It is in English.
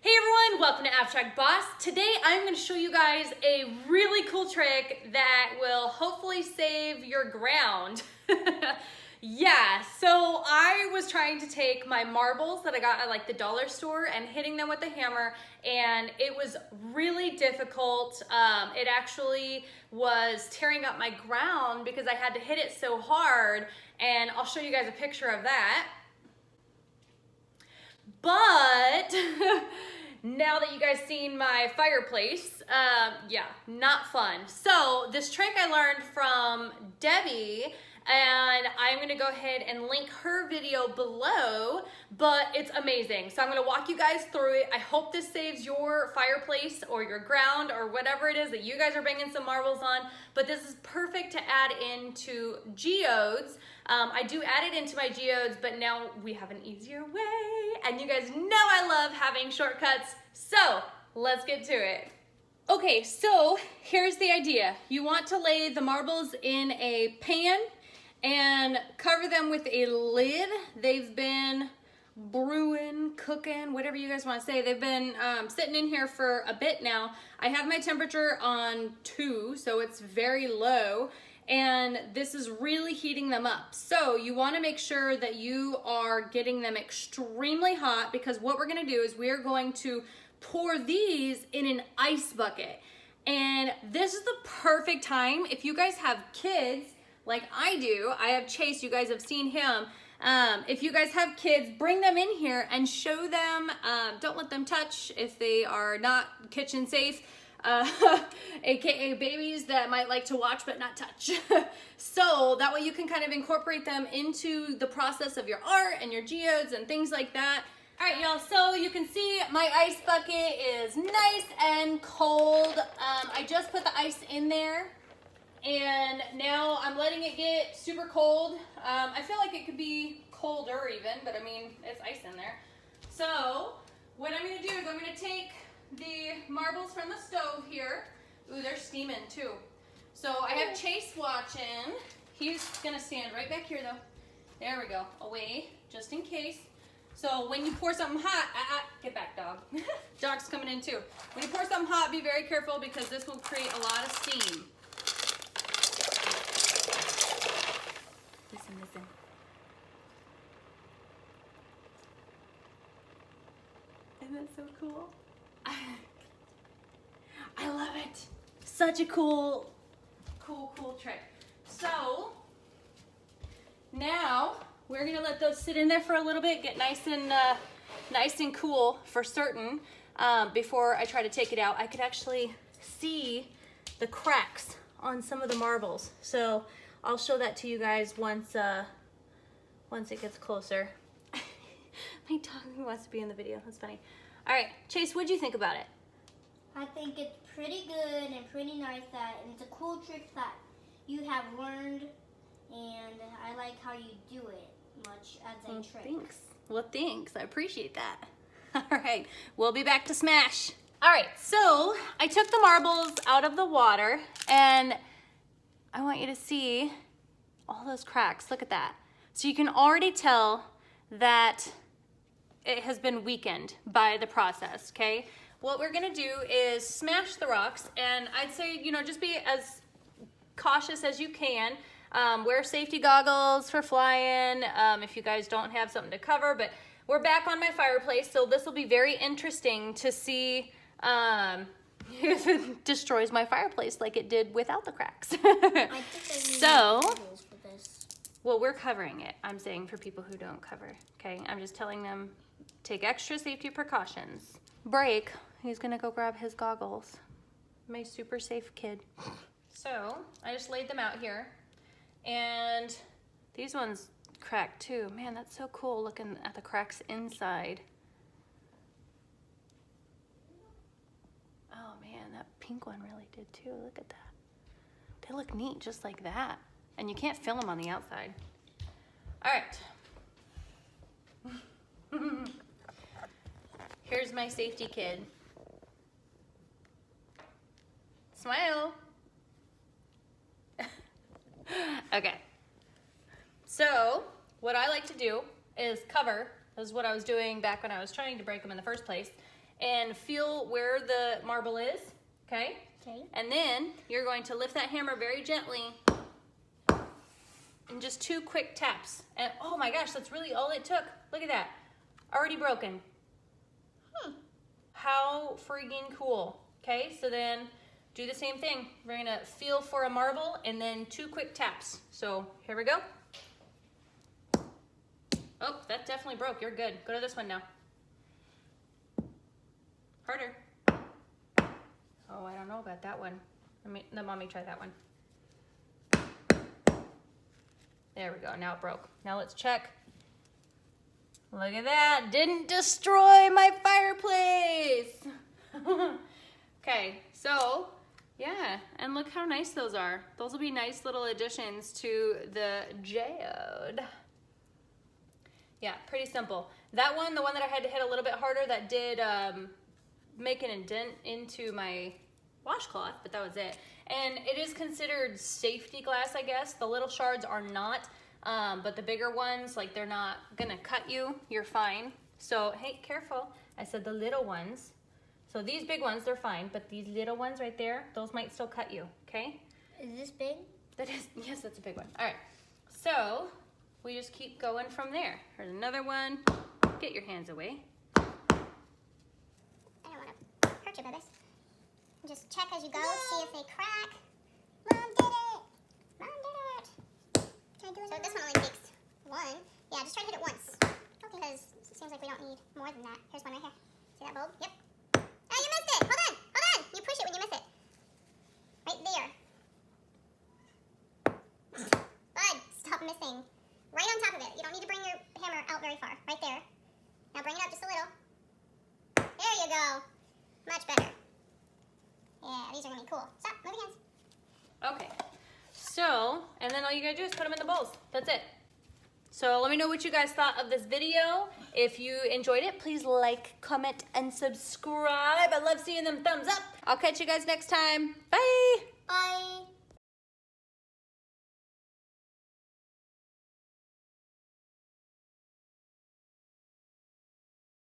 Hey everyone, welcome to Abstract Boss. Today I'm going to show you guys a really cool trick that will hopefully save your ground. Yeah, so I was trying to take my marbles that I got at like the dollar store and hitting them with a hammer, and it was really difficult. It actually was tearing up my ground because I had to hit it so hard, and I'll show you guys a picture of that. But now that you guys seen my fireplace, yeah, not fun. So this trick I learned from Debbie, and I'm gonna go ahead and link her video below, but it's amazing. So I'm gonna walk you guys through it. I hope this saves your fireplace or your ground or whatever it is that you guys are bringing some marbles on, but this is perfect to add into geodes. I do add it into my geodes, but now we have an easier way, and you guys know I love having shortcuts, so let's get to it. Okay, so here's the idea. You want to lay the marbles in a pan and cover them with a lid. They've been brewing, cooking, whatever you guys want to say. They've been sitting in here for a bit now. I have my temperature on 2, so it's very low, and this is really heating them up. So you want to make sure that you are getting them extremely hot, because what we're going to do is we're going to pour these in an ice bucket. And this is the perfect time if you guys have kids like I do. I have Chase, you guys have seen him. If you guys have kids, bring them in here and show them. Don't let them touch if they are not kitchen safe, aka babies that might like to watch but not touch. So that way you can kind of incorporate them into the process of your art and your geodes and things like that. All right, y'all, so you can see my ice bucket is nice and cold. I just put the ice in there, and now I'm letting it get super cold. I feel like it could be colder even, but I mean, it's ice in there. So what I'm gonna do is I'm gonna take the marbles from the stove here. Ooh, they're steaming too. So I have Chase watching. He's gonna stand right back here though. There we go, away, just in case. So when you pour something hot, get back, dog. Dog's coming in too. When you pour something hot, be very careful because this will create a lot of steam. Listen, listen. Isn't that so cool? I love it. Such a cool trick. So now we're gonna let those sit in there for a little bit, get nice and cool for certain. Before I try to take it out, I could actually see the cracks on some of the marbles. So I'll show that to you guys once it gets closer. My dog wants to be in the video. That's funny. All right, Chase, what'd you think about it? I think it's pretty good and pretty nice, and it's a cool trick that you have learned, and I like how you do it much as a trick. Thanks. Well, thanks. I appreciate that. All right, we'll be back to smash. All right, so I took the marbles out of the water, and I want you to see all those cracks. Look at that. So you can already tell that it has been weakened by the process, okay? What we're gonna do is smash the rocks, and I'd say, you know, just be as cautious as you can. Wear safety goggles for flying if you guys don't have something to cover, but we're back on my fireplace, so this will be very interesting to see if it destroys my fireplace like it did without the cracks. So, well, we're covering it. I'm saying for people who don't cover, okay? I'm just telling them, take extra safety precautions. Break, he's gonna go grab his goggles. My super safe kid. So, I just laid them out here. And these ones cracked too. Man, that's so cool looking at the cracks inside. Oh man, that pink one really did too. Look at that. They look neat just like that. And you can't feel them on the outside. All right. Here's my safety kid. Smile. Okay. So what I like to do is cover. This is what I was doing back when I was trying to break them in the first place. and feel where the marble is, okay? Okay. And then you're going to lift that hammer very gently and just 2 quick taps. And oh my gosh, that's really all it took. Look at that. Already broken. How freaking cool. Okay, so then do the same thing. We're gonna feel for a marble and then 2 quick taps. So here we go. Oh, that definitely broke. You're good. Go to this one now. Harder. Oh, I don't know about that one. Let mommy try that one. There we go. Now it broke. Now let's check. Look at that. Didn't destroy my fireplace. Okay, so yeah, and look how nice those are. Those will be nice little additions to the geode. Yeah, pretty simple. That one, the one that I had to hit a little bit harder, that did make an indent into my washcloth, but that was it. And it is considered safety glass, I guess. The little shards are not, but the bigger ones, like they're not gonna cut you, you're fine. So, hey, careful. I said the little ones. So these big ones, they're fine, but these little ones right there, those might still cut you, okay? Is this big? That is, yes, that's a big one. All right, so we just keep going from there. Here's another one. Get your hands away. I don't want to hurt you, babies. Just check as you go, see if they crack. Mom did it! Mom did it! Can I do it? So this one only takes 1. Yeah, just try to hit it once. Okay. Because it seems like we don't need more than that. Here's one right here. See that bulb? Yep. Oh, you missed it! Hold on! Hold on! You push it when you miss it. Right there. Bud, stop missing. Right on top of it. You don't need to bring your hammer out very far. Right there. Now bring it up just a little. There you go. Much better. Yeah, these are gonna be cool. Stop, move your hands. Okay, so, and then all you gotta do is put them in the bowls. That's it. So let me know what you guys thought of this video. If you enjoyed it, please like, comment, and subscribe. I love seeing them thumbs up. I'll catch you guys next time. Bye. Bye.